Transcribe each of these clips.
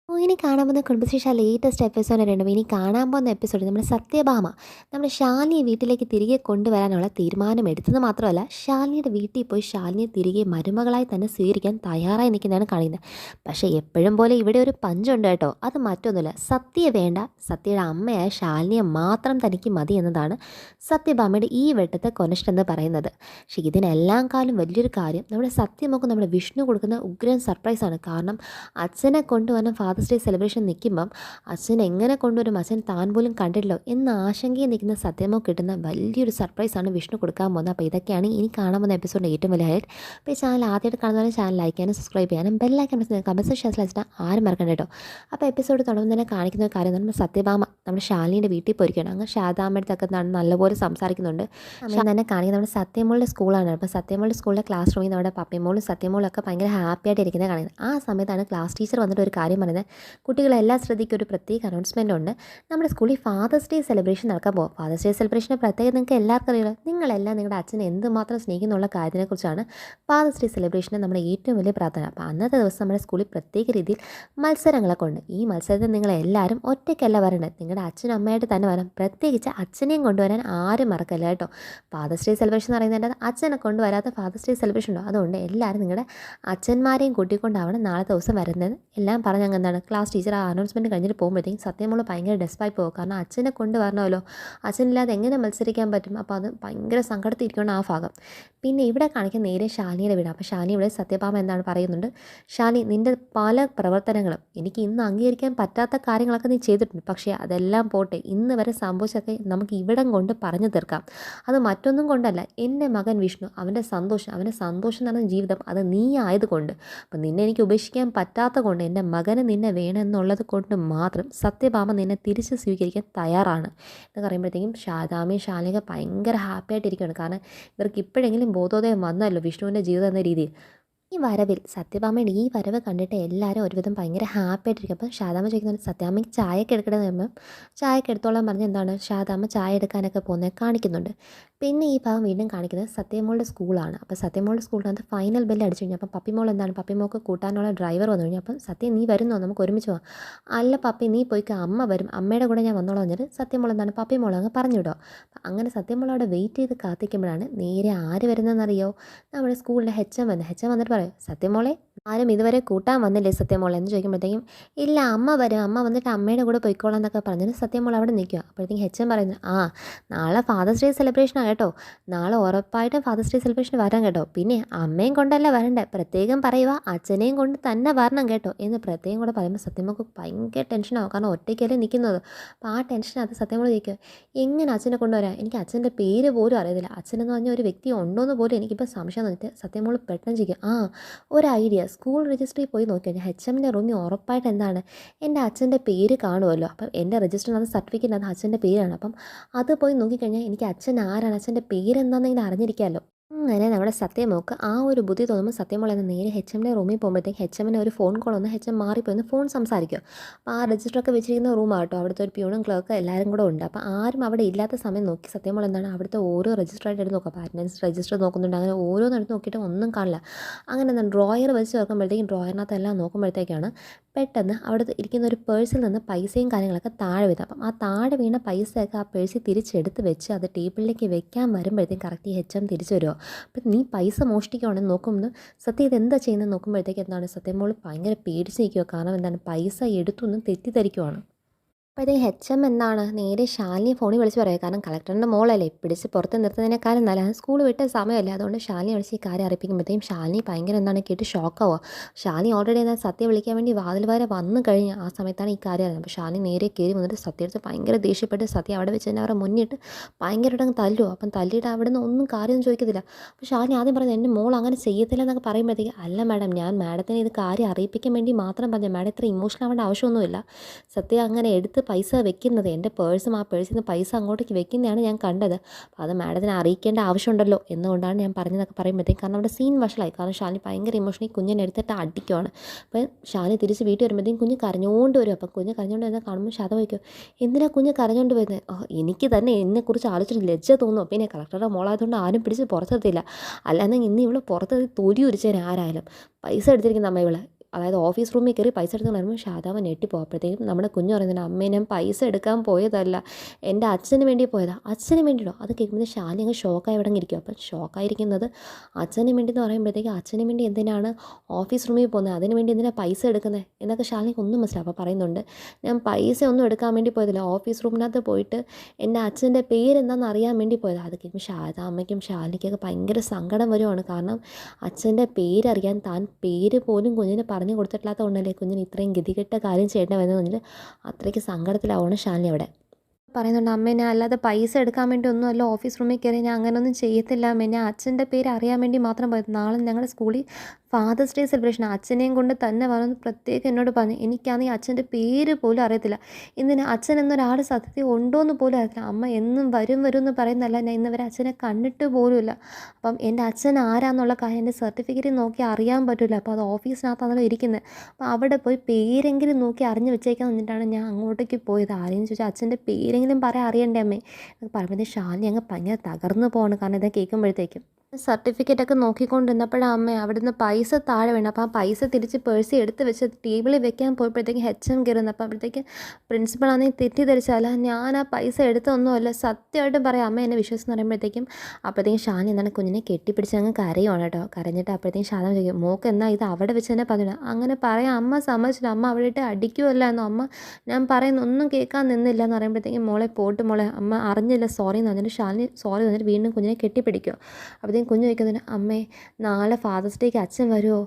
ഇനി കാണാൻ പോകുന്ന കുടുംബശ്രീ ലേറ്റസ്റ്റ് എപ്പിസോഡ് ഇനി കാണാൻ പോകുന്ന എപ്പിസോഡ് നമ്മുടെ സത്യഭാമ നമ്മുടെ ശാലിനിയെ വീട്ടിലേക്ക് തിരികെ കൊണ്ടുവരാനുള്ള തീരുമാനം എടുത്തത് മാത്രമല്ല ശാലിനിയുടെ വീട്ടിൽ പോയി ശാലിനിയെ തിരികെ മരുമകളായി തന്നെ സ്വീകരിക്കാൻ തയ്യാറായി നിൽക്കുന്നതാണ് കാണുന്നത്. പക്ഷേ എപ്പോഴും പോലെ ഇവിടെ ഒരു പഞ്ചുണ്ട് കേട്ടോ. അത് മറ്റൊന്നുമില്ല, സത്യ വേണ്ട, സത്യയുടെ അമ്മയായ ശാലിനിയെ മാത്രം തനിക്ക് മതി എന്നതാണ് സത്യഭാമയുടെ ഈ വെട്ടത്തെ കൊനഷ്ട എന്ന് പറയുന്നത്. പക്ഷേ ഇതിനെല്ലാം കാലം വലിയൊരു കാര്യം നമ്മുടെ സത്യമൊക്കെ നമ്മുടെ വിഷ്ണു കൊടുക്കുന്ന ഉഗ്രൻ സർപ്രൈസാണ്. കാരണം അച്ഛനെ കൊണ്ടുവന്ന ഫാദേഴ്സ് ഡേ സെലിബ്രേഷൻ നിൽക്കുമ്പം അച്ഛൻ എങ്ങനെ കൊണ്ടുവരും, അച്ഛൻ താൻ പോലും കണ്ടിട്ടില്ലോ എന്ന ആശങ്കയിൽ നിൽക്കുന്ന സത്യമോ കിട്ടുന്ന വലിയൊരു സർപ്രൈസാണ് വിഷ്ണു കൊടുക്കാൻ പോകുന്നത്. അപ്പോൾ ഇതൊക്കെയാണ് ഇനി കാണാൻ പോകുന്ന എപ്പിസോഡിൻ്റെ ഏറ്റവും വലിയ ഹൈലൈറ്റ്. അപ്പോൾ ഈ ചാനൽ ആദ്യമായിട്ട് കാണുന്നവരെ ചാനൽ ലൈക്ക് ചെയ്യാനും സബ്സ്ക്രൈബ് ചെയ്യാനും ബെല്ലൈക്കൺ കമൻസ് ഷെയർ വെച്ചിട്ട് ആരും മറക്കണ്ട കേട്ടോ. അപ്പോൾ എപ്പിസോഡ് തുടങ്ങുമ്പോൾ തന്നെ കാണിക്കുന്ന ഒരു കാര്യം നമ്മൾ സത്യഭാമ നമ്മുടെ ശാലിനിയുടെ വീട്ടിൽ പോയിരിക്കുകയാണ്. അങ്ങ് ശാരദാമ്മയുടെ നല്ലപോലെ സംസാരിക്കുന്നുണ്ട്. സമയം തന്നെ കാണിക്കുന്നത് നമ്മുടെ സത്യമോളുടെ സ്കൂളാണ്. അപ്പോൾ സത്യമോളുടെ സ്കൂളിലെ ക്ലാസ് റൂമിൽ നമ്മുടെ പപ്പയമോളും സത്യമോളും ഒക്കെ ഭയങ്കര ഹാപ്പി ആയിട്ട് ഇരിക്കുന്നത് കാണിക്കുന്നത്. ആ സമയത്താണ് ക്ലാസ് ടീച്ചർ വന്നിട്ട് ഒരു കാര്യം പറയുന്നത്. കുട്ടികളെല്ലാം ശ്രദ്ധിക്കുക, ഒരു പ്രത്യേക അനൗൺസ്മെൻ്റ് ഉണ്ട്. നമ്മുടെ സ്കൂളിൽ ഫാദേഴ്സ് ഡേ സെലിബ്രേഷൻ നടക്കാൻ പോകും. ഫാദേഴ്സ് ഡേ സെലിബ്രേഷൻ്റെ പ്രത്യേകത നിങ്ങൾക്ക് എല്ലാവർക്കും അറിയില്ല. നിങ്ങളെല്ലാം നിങ്ങളുടെ അച്ഛനെ എന്തുമാത്രം സ്നേഹിക്കുന്നുള്ള കാര്യത്തിനെക്കുറിച്ചാണ് ഫാദേഴ്സ് ഡേ സെലിബ്രേഷന് നമ്മുടെ ഏറ്റവും വലിയ പ്രാർത്ഥന. അപ്പോൾ അന്നത്തെ ദിവസം നമ്മുടെ സ്കൂളിൽ പ്രത്യേക രീതിയിൽ മത്സരങ്ങളൊക്കെ ഉണ്ട്. ഈ മത്സരത്തിൽ നിങ്ങളെല്ലാവരും ഒറ്റയ്ക്കല്ല വരേണ്ടത്, നിങ്ങളുടെ അച്ഛനും അമ്മയായിട്ട് തന്നെ വരണം. പ്രത്യേകിച്ച് അച്ഛനെയും കൊണ്ടുവരാൻ ആരും മറക്കല്ല കേട്ടോ. ഫാദേഴ്സ് ഡേ സെലിബ്രേഷൻ എന്ന് പറയുന്നതിൻ്റെ അച്ഛനെ കൊണ്ടുവരാത്ത ഫാദേഴ്സ് ഡേ സെലിബ്രേഷൻ ഉണ്ടോ? അതുകൊണ്ട് എല്ലാവരും നിങ്ങളുടെ അച്ഛന്മാരെയും കൂട്ടിക്കൊണ്ടാവണം നാളെ ദിവസം വരുന്നത് എല്ലാം പറഞ്ഞ് എന്താണ് ക്ലാസ് ടീച്ചർ ആ അനൗൺസ്മെൻറ്റ് കഴിഞ്ഞിട്ട് പോകുമ്പോഴത്തേക്കും സത്യമോള് ഭയങ്കര ഡെസ്പായി പോകും. കാരണം അച്ഛനെ കൊണ്ട് വരണമല്ലോ, അച്ഛനില്ലാതെ എങ്ങനെ മത്സരിക്കാൻ പറ്റും. അപ്പോൾ അത് ഭയങ്കര സങ്കടത്തിരിക്കണം ആ ഭാഗം. പിന്നെ ഇവിടെ കാണിക്കാൻ നേരെ ശാലിനിയുടെ വീട്. അപ്പോൾ ശാലിനി ഇവിടെ സത്യഭാമ എന്താണ് പറയുന്നുണ്ട്, ശാലിനി നിൻ്റെ പല പ്രവർത്തനങ്ങളും എനിക്ക് ഇന്ന് അംഗീകരിക്കാൻ പറ്റാത്ത കാര്യങ്ങളൊക്കെ നീ ചെയ്തിട്ടുണ്ട്. പക്ഷേ അതെല്ലാം പോട്ടെ, ഇന്ന് വരെ സംഭവിച്ചൊക്കെ നമുക്ക് ഇവിടം കൊണ്ട് പറഞ്ഞു തീർക്കാം. അത് മറ്റൊന്നും കൊണ്ടല്ല, എൻ്റെ മകൻ വിഷ്ണു അവൻ്റെ സന്തോഷം എന്ന് പറഞ്ഞ ജീവിതം അത് നീ ആയതുകൊണ്ട്, അപ്പം നിന്നെ എനിക്ക് ഉപേക്ഷിക്കാൻ പറ്റാത്ത കൊണ്ട്, എൻ്റെ മകന് നിന്നെ വേണമെന്നുള്ളത് കൊണ്ട് മാത്രം സത്യഭാമ നിന്നെ തിരിച്ച് സ്വീകരിക്കാൻ തയ്യാറാണ് എന്ന് പറയുമ്പോഴത്തേക്കും ശാരദാമ്മയും ശാലിനിയൊക്കെ ഭയങ്കര ഹാപ്പി ആയിട്ടിരിക്കുകയാണ്. കാരണം ഇവർക്ക് ഇപ്പോഴെങ്കിലും ബോധോദയം വന്നല്ലോ വിഷ്ണുവിൻ്റെ ജീവിതം എന്ന രീതിയിൽ. ഈ വരവിൽ സത്യഭാമയുടെ ഈ വരവ് കണ്ടിട്ട് എല്ലാവരും ഒരുവിധം ഭയങ്കര ഹാപ്പി ആയിട്ടിരിക്കും. അപ്പം ശാരദാമ്മ ചോദിക്കുന്നത് സത്യാമ്മയ്ക്ക് ചായയൊക്കെ എടുക്കണമെന്ന് പറയുമ്പോൾ ചായയൊക്കെ എടുത്തോളാൻ പറഞ്ഞ് എന്താണ് ശാരദാമ്മ ചായ എടുക്കാനൊക്കെ പോകുന്നത് കാണിക്കുന്നുണ്ട്. പിന്നെ ഈ ഭാഗം വീണ്ടും കാണിക്കുന്നത് സത്യമോളുടെ സ്കൂളാണ്. അപ്പോൾ സത്യമോളുടെ സ്കൂളിനകത്ത് ഫൈനൽ ബെല്ല് അടിച്ചു കഴിഞ്ഞാൽ അപ്പം പപ്പിമോൾ എന്താണ് പപ്പിമോൾക്ക് കൂട്ടാനുള്ള ഡ്രൈവർ വന്നു കഴിഞ്ഞാൽ അപ്പം സത്യം നീ വരുന്നോ, നമുക്ക് ഒരുമിച്ച് പോകാം. അല്ല പപ്പി നീ പോയിക്കോ, അമ്മ വരും, അമ്മയുടെ കൂടെ ഞാൻ വന്നോളാം എന്നിട്ട് സത്യമോൾ എന്താണ് പപ്പിമോൾ അങ്ങ് പറഞ്ഞു വിടുക. അങ്ങനെ സത്യമോൾ അവിടെ വെയിറ്റ് ചെയ്ത് കാത്തിക്കുമ്പോഴാണ് നേരെ ആര് വരുന്നതെന്നറിയോ, നമ്മുടെ സ്കൂളിലെ ഹെച്ച് എം വന്നിട്ട് പറയും സത്യമോളെ ആരും ഇതുവരെ കൂട്ടാൻ വന്നില്ലേ സത്യമോളെ എന്ന് ചോദിക്കുമ്പോഴത്തേക്കും ഇല്ല അമ്മ വരും, അമ്മ വന്നിട്ട് അമ്മയുടെ കൂടെ പോയിക്കോളാം എന്നൊക്കെ പറഞ്ഞിട്ട് സത്യമോൾ അവിടെ നിൽക്കുക. അപ്പോഴത്തേക്കും ഹെച്ച് എം പറയുന്നത് നാളെ ഫാദേഴ്സ് ഡേ സെലിബ്രേഷനാണ് കേട്ടോ, നാളെ ഉറപ്പായിട്ടും ഫാദേഴ്സ് ഡേ സെലിബ്രേഷൻ വരാൻ കേട്ടോ, പിന്നെ അമ്മയും കൊണ്ടല്ല വരണ്ടേ, പ്രത്യേകം പറയുക അച്ഛനെയും കൊണ്ട് തന്നെ വരണം കേട്ടോ എന്ന് പ്രത്യേകം കൂടെ പറയുമ്പോൾ സത്യമോൾക്ക് ഭയങ്കര ടെൻഷനാകും. കാരണം ഒറ്റയ്ക്കല്ലേ നിൽക്കുന്നത്. അപ്പോൾ ആ ടെൻഷനകത്ത് സത്യമോൾ ചോദിക്കുക എങ്ങനെ അച്ഛനെ കൊണ്ടുവരാം, എനിക്ക് അച്ഛൻ്റെ പേര് പോലും അറിയത്തില്ല, അച്ഛനെന്ന് പറഞ്ഞ ഒരു വ്യക്തി ഉണ്ടോ എന്ന് പോലും എനിക്കിപ്പോൾ സംശയം തോന്നിയിട്ട് സത്യമോൾ പെട്ടെന്ന് ചോദിക്കുക ഒരു ഐഡിയ, സ്കൂൾ രജിസ്റ്ററിൽ പോയി നോക്കിക്കഴിഞ്ഞാൽ എച്ച് എമ്മിൻ്റെ റൂമിൽ ഉറപ്പായിട്ട് എന്താണ് എൻ്റെ അച്ഛൻ്റെ പേര് കാണുമല്ലോ. അപ്പം എൻ്റെ രജിസ്റ്ററിനകത്ത് സർട്ടിഫിക്കറ്റ് അത് അച്ഛൻ്റെ പേരാണ്. അപ്പം അത് പോയി നോക്കിക്കഴിഞ്ഞാൽ എനിക്ക് അച്ഛൻ ആരാണ്, അച്ഛൻ്റെ പേരെന്താണെന്നെങ്കിലും അറിഞ്ഞിരിക്കാമല്ലോ. അങ്ങനെ നമ്മുടെ സത്യമോൾക്ക് ആ ഒരു ബുദ്ധി തോന്നുമ്പോൾ സത്യമോൾ എന്ന് നേരെ എച്ച് എമ്മിൻ്റെ റൂമിൽ പോകുമ്പോഴത്തേക്ക് എച്ച് എമ്മിന് ഒരു ഫോൺ കോൾ വന്ന് എച്ച് എം മാറിപ്പോയി ഫോൺ സംസാരിക്കുക. അപ്പോൾ ആ രജിസ്റ്ററൊക്കെ വെച്ചിരിക്കുന്ന റൂമാട്ടോ, അവിടുത്തെ ഒരു പ്യൂണും ക്ലർക്ക് എല്ലാവരും കൂടെ ഉണ്ട്. അപ്പോൾ ആരും അവിടെ ഇല്ലാത്ത സമയം നോക്കി സത്യമോൾ എന്താണ് അവിടുത്തെ ഓരോ രജിസ്റ്ററായിട്ട് എടുത്ത് നോക്കുക. അപ്പോൾ അറ്റൻഡൻസ് രജിസ്റ്റർ നോക്കുന്നുണ്ട്, അങ്ങനെ ഓരോന്നും എടുത്ത് നോക്കിയിട്ട് ഒന്നും കാണില്ല. അങ്ങനെ എന്താണ് ഡ്രോയർ വെച്ച് ചേർക്കുമ്പോഴത്തേക്കും ഡ്രോയറിനകത്ത് എല്ലാം നോക്കുമ്പോഴത്തേക്കാണ് പെട്ടെന്ന് അവിടെ ഇരിക്കുന്ന ഒരു പേഴ്സിൽ നിന്ന് പൈസയും കാര്യങ്ങളൊക്കെ താഴെ വീഴും. അപ്പം ആ താഴെ വീണ പൈസയൊക്കെ ആ പേഴ്സിൽ തിരിച്ചെടുത്ത് വെച്ച് അത് ടേബിളിലേക്ക് വെക്കാൻ വരുമ്പോഴത്തേക്കും കറക്റ്റ് എച്ച് എം തിരിച്ചു വരുമോ. അപ്പം നീ പൈസ മോഷ്ടിക്കുകയാണെന്ന് നോക്കുമ്പോൾ സത്യം ഇതെന്താ ചെയ്യുന്നത് നോക്കുമ്പോഴത്തേക്ക് എന്താണ് സത്യമോൾ ഭയങ്കര പേടിച്ച് നിൽക്കുക. കാരണം എന്താണ് പൈസ എടുത്തൊന്നും തെറ്റിദ്ധരിക്കുവാണ്. അപ്പോൾ ഇത് എച്ച് എം എന്താണ് നേരെ ശാലിനി ഫോണിൽ വിളിച്ച് പറയുക. കാരണം കളക്ടറിൻ്റെ മോളല്ലേ, പിടിച്ച് പുറത്ത് നിർത്തുന്നതിനേക്കാളും നല്ല സ്കൂൾ വിട്ട സമയമല്ലേ, അതുകൊണ്ട് ശാലിനി വിളിച്ച് ഈ കാര്യം അറിയിപ്പിക്കുമ്പോഴത്തേക്കും ശാലിനി ഭയങ്കര എന്താണ് കേട്ട് ഷോക്കാവുക. ശാലിനി ഓൾറെഡി എന്നാൽ സത്യം വിളിക്കാൻ വേണ്ടി വാതിൽ വരെ വന്നു കഴിഞ്ഞ് ആ സമയത്താണ് ഈ കാര്യം അറിയുന്നത്. അപ്പോൾ ശാലിനി നേരെ കയറി വന്നിട്ട് സത്യത്തെ ഭയങ്കര ദേഷ്യപ്പെട്ട് സത്യം അവിടെ വെച്ച് തന്നെ അവരെ മുന്നിട്ട് ഭയങ്കരമായിട്ട് അങ്ങ് തല്ലുമോ. അപ്പം തല്ലിയിട്ട് അവിടെ നിന്ന് ഒന്നും കാര്യമൊന്നും ചോദിക്കത്തില്ല. അപ്പോൾ ശാലിനി ആദ്യം പറയുന്നത് എൻ്റെ മോൾ അങ്ങനെ ചെയ്യത്തില്ല എന്നൊക്കെ പറയുമ്പോഴത്തേക്ക് അല്ല മാഡം, ഞാൻ മാഡത്തിനെ ഇത് കാര്യം അറിയിപ്പിക്കാൻ വേണ്ടി മാത്രം പറഞ്ഞു, മാഡം ഇത്ര ഇമോഷണൽ ആവേണ്ട ആവശ്യമൊന്നുമില്ല. സത്യം അങ്ങനെ എടുത്ത് പൈസ വെക്കുന്നത് എൻ്റെ പേഴ്സും ആ പേഴ്സിൽ നിന്ന് പൈസ അങ്ങോട്ടേക്ക് വെക്കുന്നതാണ് ഞാൻ കണ്ടത്. അപ്പോൾ അത് മാഡത്തിനെ അറിയിക്കേണ്ട ആവശ്യമുണ്ടല്ലോ എന്നുകൊണ്ടാണ് ഞാൻ പറഞ്ഞതൊക്കെ പറയുമ്പോഴത്തേക്കും കാരണം അവിടെ സീൻ വഷളായി. കാരണം ശാലിനി ഭയങ്കര ഇമോഷണലി കുഞ്ഞിനെ എടുത്തിട്ട് അടിക്കുവാണ്. അപ്പോൾ ശാലിനി തിരിച്ച് വീട്ടിൽ വരുമ്പോഴത്തേക്കും കുഞ്ഞ് കരഞ്ഞുകൊണ്ട് വരും. അപ്പം കുഞ്ഞ് കരഞ്ഞുകൊണ്ട് വരുന്നത് കാണുമ്പോൾ ശത വയ്ക്കും, എന്തിനാ കുഞ്ഞ് കരഞ്ഞുകൊണ്ട് വരുന്നത്, എനിക്ക് തന്നെ എന്നെക്കുറിച്ച് ആലോചിച്ചിട്ട് ലജ്ജ തോന്നുന്നു. പിന്നെ കളക്ടറുടെ മോളായതുകൊണ്ട് ആരും പിടിച്ച് പുറത്തെത്തില്ല, അല്ലാതെ ഇന്ന് ഇവള് പുറത്ത് തൊലി ഉരിച്ചതിന് ആരായാലും പൈസ എടുത്തിരിക്കുന്ന അമ്മ ഇവളെ അതായത് ഓഫീസ് റൂമിൽ കയറി പൈസ എടുത്ത് വരുമ്പോൾ ഷാദാമ ഞെട്ടിപ്പോകും. അപ്പോഴത്തേക്കും നമ്മുടെ കുഞ്ഞ് പറയുന്നുണ്ട്, അമ്മേ ഞാൻ പൈസ എടുക്കാൻ പോയതല്ല, എൻ്റെ അച്ഛന് വേണ്ടി പോയതാണ്. അച്ഛന് വേണ്ടിയിട്ടോ? അത് കേൾക്കുമ്പോൾ ശാലിനി അങ്ങ് ഷോക്കായി ഇവിടെ ഇരിക്കും. അപ്പം ഷോക്കായിരിക്കുന്നത് അച്ഛന് വേണ്ടി എന്ന് പറയുമ്പോഴത്തേക്ക് അച്ഛന് വേണ്ടി എന്തിനാണ് ഓഫീസ് റൂമിൽ പോകുന്നത്, അതിന് വേണ്ടി എന്തിനാണ് പൈസ എടുക്കുന്നത് എന്നൊക്കെ ശാലിനിക്ക് ഒന്നും മനസ്സിലാവും. അപ്പോൾ പറയുന്നുണ്ട്, ഞാൻ പൈസ ഒന്നും എടുക്കാൻ വേണ്ടി പോയതില്ല, ഓഫീസ് റൂമിനകത്ത് പോയിട്ട് എൻ്റെ അച്ഛൻ്റെ പേരെന്താണെന്ന് അറിയാൻ വേണ്ടി പോയതാണ്. അത് കേൾക്കുമ്പോൾ ഷാദാമ്മയ്ക്കും ശാലിനിക്കൊക്കെ ഭയങ്കര സങ്കടം വരുവാണ്. കാരണം അച്ഛൻ്റെ പേരറിയാൻ താൻ പേര് പോലും കുഞ്ഞിന് പറഞ്ഞു കൊടുത്തിട്ടില്ലാത്ത കൊണ്ടല്ലേ കുഞ്ഞിന് ഇത്രയും ഗതികെട്ട കാര്യം ചെയ്യേണ്ടി വരുന്നത് പറഞ്ഞിട്ട് അത്രയ്ക്ക് സങ്കടത്തിലാവണം ശാലിനി അവിടെ. പറയുന്നുണ്ട്, അമ്മേ ഞാൻ അല്ലാതെ പൈസ എടുക്കാൻ വേണ്ടി ഒന്നുമല്ല ഓഫീസ് റൂമിൽ കയറി, ഞാൻ അങ്ങനെയൊന്നും ചെയ്യത്തില്ല അമ്മേ, ഞാൻ അച്ഛൻ്റെ പേര് അറിയാൻ വേണ്ടി മാത്രം പോയത്. നാളെ ഞങ്ങളുടെ സ്കൂളിൽ ഫാദേഴ്സ് ഡേ സെലിബ്രേഷൻ, അച്ഛനെയും കൊണ്ട് തന്നെ വന്ന് പ്രത്യേകം എന്നോട് പറഞ്ഞു. എനിക്കാണെങ്കിൽ അച്ഛൻ്റെ പേര് പോലും അറിയത്തില്ല. ഇന്നിന് അച്ഛൻ എന്നൊരാൾ സത്യത്തിൽ ഉണ്ടോ എന്ന് പോലും അറിയത്തില്ല. അമ്മ എന്നും വരും വരും എന്ന് പറയുന്നതല്ല, ഞാൻ ഇന്ന് വരെ അച്ഛനെ കണ്ടിട്ട് പോലുമില്ല. അപ്പം എൻ്റെ അച്ഛൻ ആരാന്നുള്ള കാര്യം എൻ്റെ സർട്ടിഫിക്കറ്റ് നോക്കി അറിയാൻ പറ്റില്ല. അപ്പോൾ അത് ഓഫീസിനകത്താണല്ലോ ഇരിക്കുന്നത്. അപ്പോൾ അവിടെ പോയി പേരെങ്കിലും നോക്കി അറിഞ്ഞ് വെച്ചേക്കാൻ നിന്നിട്ടാണ് ഞാൻ അങ്ങോട്ടേക്ക് പോയത്. ആരെയും ചോദിച്ചാൽ അച്ഛൻ്റെ പേരെങ്കിലും അറിയണ്ടേ അമ്മേ എന്നൊക്കെ പറയുമ്പോഴത്തേക്ക് ശാലിനി അങ്ങ് ഭയങ്കര തകർന്നു പോവാണ്. കാരണം ഇതൊക്കെ കേൾക്കുമ്പോഴത്തേക്കും സർട്ടിഫിക്കറ്റൊക്കെ നോക്കിക്കൊണ്ടിരുന്നപ്പോഴാണ് അമ്മ അവിടുന്ന് പൈസ താഴെ വീണു. അപ്പോൾ ആ പൈസ തിരിച്ച് പേഴ്സിൽ എടുത്ത് വെച്ച് ടേബിളിൽ വെക്കാൻ പോയപ്പോഴത്തേക്കും HM കയറുന്നു. അപ്പോൾ അപ്പോഴത്തേക്ക് പ്രിൻസിപ്പളാണെങ്കിൽ തെറ്റിദ്ധരിച്ചാൽ ഞാൻ ആ പൈസ എടുത്തൊന്നുമല്ല, സത്യമായിട്ടും പറയാം അമ്മ എന്നെ വിശ്വസിച്ച് പറയുമ്പോഴത്തേക്കും അപ്പോഴത്തേക്കും ഷാനി എന്താണ് കുഞ്ഞിനെ കെട്ടിപ്പിടിച്ച് അങ്ങ് കരയുവാണ് കേട്ടോ. കരഞ്ഞിട്ട് അപ്പോഴത്തേക്കും ഷാദാമ ചോദിക്കും, മോക്ക് എന്നാൽ ഇത് അവിടെ വെച്ച് തന്നെ പറഞ്ഞു. അങ്ങനെ പറയാം അമ്മ സമ്മതിച്ചില്ല, അമ്മ അവിടെ ഇട്ട് അടിക്കുമല്ല എന്നോ, അമ്മ ഞാൻ പറയുന്ന ഒന്നും കേൾക്കാൻ നിന്നില്ല എന്ന് പറയുമ്പോഴത്തേക്കും മോളെ പോട്ട് മോളെ, അമ്മ അറിഞ്ഞില്ല സോറി എന്ന് പറഞ്ഞിട്ട് ഷാലിനി സോറി വന്നിട്ട് വീണ്ടും കുഞ്ഞിനെ കെട്ടിപ്പിടിക്കുക. അപ്പോഴത്തേക്കും കുഞ്ഞ് ചോദിക്കുന്നതിന്, അമ്മേ നാളെ ഫാദേഴ്സ് ഡേക്ക് അച്ഛൻ വരുമോ?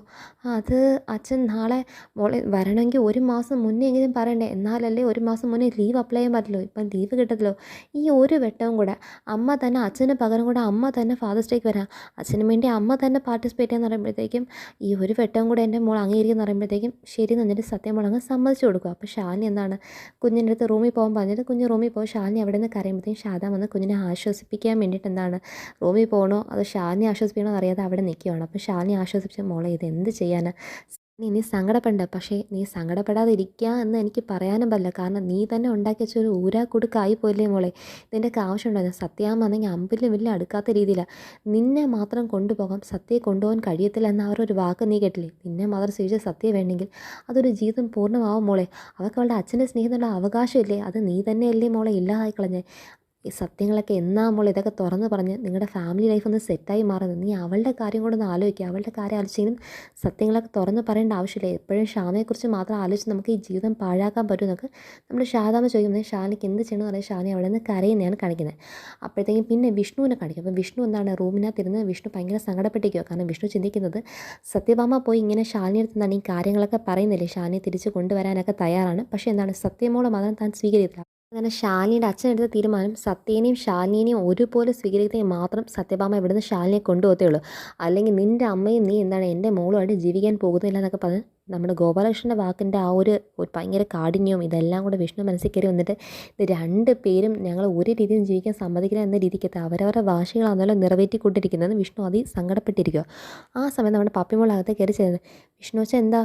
അത് അച്ഛൻ നാളെ മോളെ വരണമെങ്കിൽ 1 മാസം മുന്നേ എങ്കിലും പറയണ്ടേ, എന്നാലല്ലേ 1 മാസം മുന്നേ ലീവ് അപ്ലൈ ചെയ്യാൻ പറ്റുള്ളൂ. ഇപ്പം ലീവ് കിട്ടത്തില്ലോ. ഈ ഒരു വട്ടവും കൂടെ അമ്മ തന്നെ അച്ഛന് പകരം കൂടെ അമ്മ തന്നെ ഫാദേഴ്സ് ഡേക്ക് വരാം, അച്ഛന് വേണ്ടി അമ്മ തന്നെ പാർട്ടിസിപ്പേറ്റ് ചെയ്യാന്ന് പറയുമ്പോഴത്തേക്കും ഈ ഒരു വട്ടവും കൂടെ എൻ്റെ മോൾ അംഗീകരിക്കുന്ന പറയുമ്പോഴത്തേക്കും ശരി എന്ന് പറഞ്ഞിട്ട് സത്യം മോൾ അങ്ങ് സമ്മതിച്ചു കൊടുക്കുക. അപ്പോൾ ഷാലിനി എന്താണ് കുഞ്ഞിൻ്റെ അടുത്ത് റൂമിൽ പോകാൻ പറഞ്ഞിട്ട് കുഞ്ഞ് റൂമിൽ പോയി ഷാലിനി അവിടെ നിന്ന് കരയുമ്പോഴത്തേക്കും ഷാദാം വന്ന് കുഞ്ഞിനെ ആശ്വസിപ്പിക്കാൻ വേണ്ടിയിട്ട് എന്താണ് റൂമിൽ പോകണോ അതോ ഷാലിനി ആശ്വസിപ്പിക്കണോ അറിയാതെ അവിടെ നിൽക്കുകയാണ്. അപ്പോൾ ഷാലിനി ആശ്വസിപ്പിച്ച, മോളെ ഇത് എന്ത് ചെയ്യാനാ, നീ സങ്കടപ്പെടണ്ട, പക്ഷേ നീ സങ്കടപ്പെടാതെ ഇരിക്കുക എന്ന് എനിക്ക് പറയാനും പറ്റില്ല. കാരണം നീ തന്നെ ഉണ്ടാക്കി വെച്ച ഒരു ഊരാക്കുടുക്കായി പോയില്ലേ മോളെ, ഇതിൻ്റെയൊക്കെ ആവശ്യമുണ്ടായിരുന്നു. സത്യാമെന്നെങ്കിൽ അമ്പിലും വലിയ അടുക്കാത്ത രീതിയിലാണ്. നിന്നെ മാത്രം കൊണ്ടുപോകാം, സത്യയെ കൊണ്ടുപോകാൻ കഴിയത്തില്ല എന്ന അവരൊരു വാക്ക് നീ കേട്ടില്ലേ. നിന്നെ മാത്രം സ്വീകരിച്ച സത്യ വേണമെങ്കിൽ അതൊരു ജീവിതം പൂർണ്ണമാവും മോളെ. അവൾക്ക് അവളുടെ അച്ഛൻ്റെ സ്നേഹത്തിനുള്ള അവകാശമില്ലേ, അത് നീ തന്നെയല്ലേ മോളെ ഇല്ലാതായി കളഞ്ഞേ. ഈ സത്യങ്ങളൊക്കെ എന്നാ മോൾ ഇതൊക്കെ തുറന്ന് പറഞ്ഞ് നിങ്ങളുടെ ഫാമിലി ലൈഫ് ഒന്ന് സെറ്റായി മാറുന്നത്. നീ അവളുടെ കാര്യം കൂടെ ഒന്ന് ആലോചിക്കുക. അവളുടെ കാര്യം ആലോചിച്ചെങ്കിലും സത്യങ്ങളൊക്കെ തുറന്ന് പറയേണ്ട ആവശ്യമില്ല. എപ്പോഴും ഷാമയെക്കുറിച്ച് മാത്രം ആലോചിച്ച് നമുക്ക് ഈ ജീവിതം പാഴാക്കാൻ പറ്റുമെന്നൊക്കെ നമ്മൾ ഷാദാമ ചോദിക്കുന്നത് ഷാനിക്ക് എന്ത് ചെയ്യണമെന്ന് പറയാൻ ഷാനി അവിടെ നിന്ന് കരയുന്നതാണ് കാണിക്കുന്നത്. അപ്പോഴത്തേക്കും പിന്നെ വിഷ്ണുവിനെ കാണിക്കും. അപ്പോൾ വിഷ്ണു എന്താണ് റൂമിനകത്തിരുന്ന് വിഷ്ണു ഭയങ്കര സങ്കടപ്പെട്ടിരിക്കുക. കാരണം വിഷ്ണു ചിന്തിക്കുന്നത് സത്യഭാമ പോയി ഇങ്ങനെ ഷാലിനിയുടെ അടുത്ത് എന്താണ് ഈ കാര്യങ്ങളൊക്കെ പറയുന്നില്ലേ, ഷാനിയെ തിരിച്ച് കൊണ്ടുവരാനൊക്കെ തയ്യാറാണ്. പക്ഷേ എന്താണ് സത്യമോളെ മാത്രം താൻ സ്വീകരിക്കില്ല. അങ്ങനെ ശാലിനിയുടെ അച്ഛൻ എടുത്ത തീരുമാനം സത്യേനെയും ശാലിനിയെയും ഒരുപോലെ സ്വീകരിക്കുകയും മാത്രം സത്യഭാമ ഇവിടുന്ന് ശാലിനിയെ കൊണ്ടുപോകത്തേ ഉള്ളൂ. അല്ലെങ്കിൽ നിൻ്റെ അമ്മയും നീ എന്താണ് എൻ്റെ മോളുമായിട്ട് ജീവിക്കാൻ പോകുന്നില്ല എന്നൊക്കെ പറഞ്ഞ് നമ്മുടെ ഗോപാലകൃഷ്ണൻ്റെ വാക്കിൻ്റെ ആ ഒരു ഭയങ്കര കാഠിന്യവും ഇതെല്ലാം കൂടെ വിഷ്ണു മനസ്സിൽ കയറി വന്നിട്ട് ഇത് 2 പേരും ഞങ്ങൾ ഒരു രീതിയിലും ജീവിക്കാൻ സമ്മതിക്കില്ല എന്ന രീതിക്കകത്ത് അവരവരുടെ വാശികളാണല്ലോ നിറവേറ്റിക്കൊണ്ടിരിക്കുന്നതെന്ന് വിഷ്ണു സങ്കടപ്പെട്ടിരിക്കുക. ആ സമയം നമ്മുടെ പപ്പിമോളകത്ത് കയറി ചേരുന്നത്, വിഷ്ണു വെച്ചാൽ എന്താ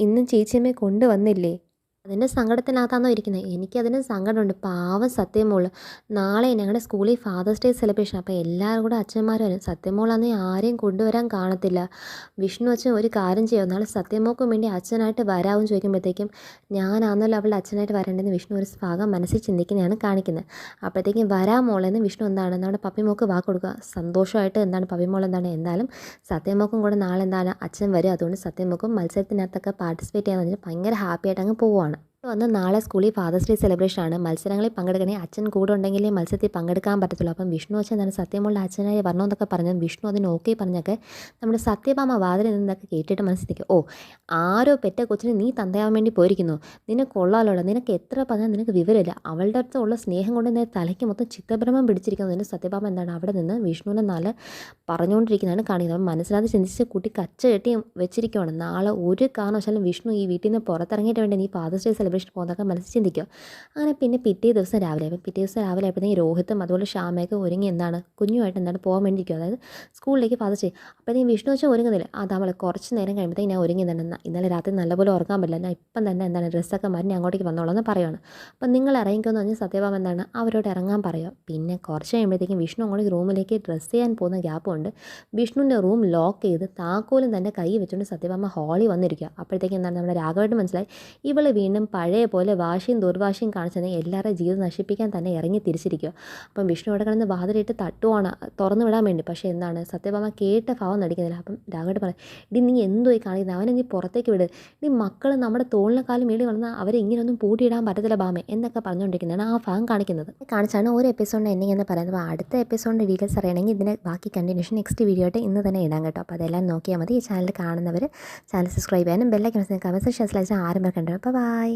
ഇന്നും ചേച്ചിയമ്മയെ കൊണ്ടുവന്നില്ലേ? അതിൻ്റെ സങ്കടത്തിനകത്താണോ ഇരിക്കുന്നത്? എനിക്കതിന് സങ്കടമുണ്ട്. പാവം സത്യമോള്. നാളെ ഞങ്ങളുടെ സ്കൂളിൽ ഫാദേഴ്സ് ഡേ സെലിബ്രേഷൻ. അപ്പോൾ എല്ലാവരും കൂടെ അച്ഛന്മാരും വരും. സത്യമോളാണെങ്കിൽ ആരെയും കൊണ്ടുവരാൻ കാണത്തില്ല. വിഷ്ണു അച്ഛൻ ഒരു കാര്യം ചെയ്യുമോ, നാളെ സത്യമോൾക്കും വേണ്ടി അച്ഛനായിട്ട് വരാമെന്ന് ചോദിക്കുമ്പോഴത്തേക്കും ഞാനാണല്ലോ അവളുടെ അച്ഛനായിട്ട് വരേണ്ടതെന്ന് വിഷ്ണു ഒരു ഭാഗം മനസ്സിൽ ചിന്തിക്കുന്നതാണ് കാണിക്കുന്നത്. അപ്പോഴത്തേക്കും വരാൻ മോളെന്ന് വിഷ്ണു എന്താണ് നമ്മുടെ പപ്പിമോൾക്ക് വാക്ക് കൊടുക്കുക. സന്തോഷമായിട്ട് എന്താണ് പപ്പിമോൾ എന്താണ് എന്തായാലും സത്യമോൾക്കും കൂടെ നാളെ എന്താണ് അച്ഛൻ വരും. അതുകൊണ്ട് സത്യമോൾക്കും മത്സരത്തിനകത്തൊക്കെ പാർട്ടിസിപ്പേറ്റ് ചെയ്യാൻ പറഞ്ഞാൽ ഭയങ്കര ഹാപ്പി ആയിട്ട് അങ്ങ് പോവുകയാണ്. വന്ന് നാളെ സ്കൂളിൽ ഫാദേഴ്സ് ഡേ സെലിബ്രേഷൻ ആണ്. മത്സരങ്ങളിൽ പങ്കെടുക്കണേ അച്ഛൻ കൂടെ ഉണ്ടെങ്കിലേ മത്സരത്തിൽ പങ്കെടുക്കാൻ പറ്റത്തുള്ളൂ. അപ്പം വിഷ്ണു അച്ഛൻ എന്താണ് സത്യമുള്ള അച്ഛനായി വരണമെന്നൊക്കെ പറഞ്ഞു. വിഷ്ണു അതിന് ഓക്കെ പറഞ്ഞൊക്കെ നമ്മുടെ സത്യഭാമ വാതിലിൽ നിന്നൊക്കെ കേട്ടിട്ട് മനസ്സിലേക്ക്, ഓ ആരോ പെറ്റ കൊച്ചിന് നീ തന്തയാവാൻ വേണ്ടി പോയിരിക്കുന്നു, നിനക്ക് കൊള്ളാലോടെ, നിനക്ക് എത്ര പറഞ്ഞാൽ നിനക്ക് വിവരമില്ല, അവളുടെ അടുത്തുള്ള സ്നേഹം കൊണ്ട് നേരെ തലയ്ക്ക് മൊത്തം ചിത്തഭ്രമം പിടിച്ചിരിക്കുന്നതിന് സത്യഭാമ എന്താണ് അവിടെ നിന്ന് വിഷ്ണുവിനെ നല്ല പറഞ്ഞുകൊണ്ടിരിക്കുന്നതാണ് കാണിക്കുന്നത്. അപ്പം മനസ്സിലാതെ ചിന്തിച്ച് കുട്ടി കച്ച കെട്ടി വെച്ചിരിക്കുകയാണ്. നാളെ ഒരു കാരണവശാലും വിഷ്ണു ഈ വീട്ടിൽ നിന്ന് പുറത്തിറങ്ങിയിട്ട് വേണ്ടി നീ ഫാദേഴ്സ് ഡേ സെലിബ്രേഷൻ സെലിബ്രേഷൻ പോകുന്നതൊക്കെ മനസ്സിൽ ചിന്തിക്കുക. അങ്ങനെ പിന്നെ പിറ്റേ ദിവസം രാവിലെ ആയപ്പോഴത്തേക്കും രോഹിത്തും അതുപോലെ ശ്യാമയൊക്കെ ഒരുങ്ങി കുഞ്ഞുമായിട്ട് പോകാൻ വേണ്ടിയിരിക്കും. അതായത് സ്കൂളിലേക്ക് ഫാദർ ചെയ്യും. അപ്പോഴത്തേക്കും വിഷ്ണു വെച്ചാൽ ഒരുങ്ങുന്നില്ല. നമ്മൾ കുറച്ച് നേരം കഴിയുമ്പോഴത്തേക്കും ഞാൻ ഒരുങ്ങി ഇന്നലെ രാത്രി നല്ലപോലെ ഉറങ്ങാൻ പറ്റില്ല, ഞാൻ ഇപ്പം തന്നെ ഡ്രസ്സൊക്കെ മാറ്റി ഞാൻ അങ്ങോട്ടേക്ക് വന്നോളാം എന്ന് പറയുകയാണ്. അപ്പം നിങ്ങൾ ഇറങ്ങിക്കുമെന്ന് പറഞ്ഞാൽ സത്യഭാമ അവരോട് ഇറങ്ങാൻ പറയുക. പിന്നെ കുറച്ച് കഴിയുമ്പോഴത്തേക്കും വിഷ്ണു അങ്ങോട്ട് റൂമിലേക്ക് ഡ്രസ്സ് ചെയ്യാൻ പോകുന്ന ഗ്യാപ്പ് കൊണ്ട് വിഷ്ണുവിൻ്റെ റൂം ലോക്ക് ചെയ്ത് താക്കോലും തൻ്റെ കൈ വെച്ചുകൊണ്ട് സത്യഭാമ ഹാളിൽ വന്നിരിക്കുക. അപ്പോഴത്തേക്കും നമ്മുടെ രാഘവേട്ടൻ മനസ്സിലായി ഇവൾ വീണ്ടും പഴയ പോലെ വാശിയും ദുർവാശിയും കാണിച്ചത് എല്ലാവരുടെ ജീവിതം നശിപ്പിക്കാൻ തന്നെ ഇറങ്ങി തിരിച്ചിരിക്കുക. അപ്പം വിഷ്ണു അവിടെ കിടന്ന് വാതിലിട്ട് തട്ടുവാണ് തുറന്നു വിടാൻ വേണ്ടി. പക്ഷേ സത്യഭാമ കേട്ട ഭാവം നടിക്കുന്നില്ല. അപ്പം രാഘവേട്ടൻ പറയും, ഇടി നീ എന്തുമായി കാണിക്കുന്നത്, അവനെ നീ പുറത്തേക്ക് വിട്, നീ മക്കൾ നമ്മുടെ തോളിനെക്കാളും മേടി വളർന്നാൽ അവരെ ഇങ്ങനെയൊന്നും പൂട്ടിയിടാൻ പറ്റത്തില്ല ഭാമേ എന്നൊക്കെ പറഞ്ഞുകൊണ്ടിരിക്കുന്നതാണ് ആ ഭാഗം കാണിച്ചാണ് ഒരു എപ്പിസോഡിൻ്റെ എൻഡിങ് എന്ന് പറയുന്നത്. അപ്പോൾ അടുത്ത എപ്പിസോഡിൻ്റെ ഡീറ്റെയിൽസ് അറിയണമെങ്കിൽ ഇതിന് ബാക്കി കണ്ടിന്യൂഷൻ നെക്സ്റ്റ് വീഡിയോ ആയിട്ട് ഇന്ന് തന്നെ ഇടാം കേട്ടോ. അപ്പോൾ അതെല്ലാം നോക്കിയാൽ മതി. ഈ ചാനൽ കാണുന്നവർ ചാനൽ സബ്സ്ക്രൈബ് ചെയ്യാനും ബെല്ലൈക്കൺ കമൻസ് ഷെയർ ആരും മറക്കണ്ട. അപ്പോൾ ബൈ.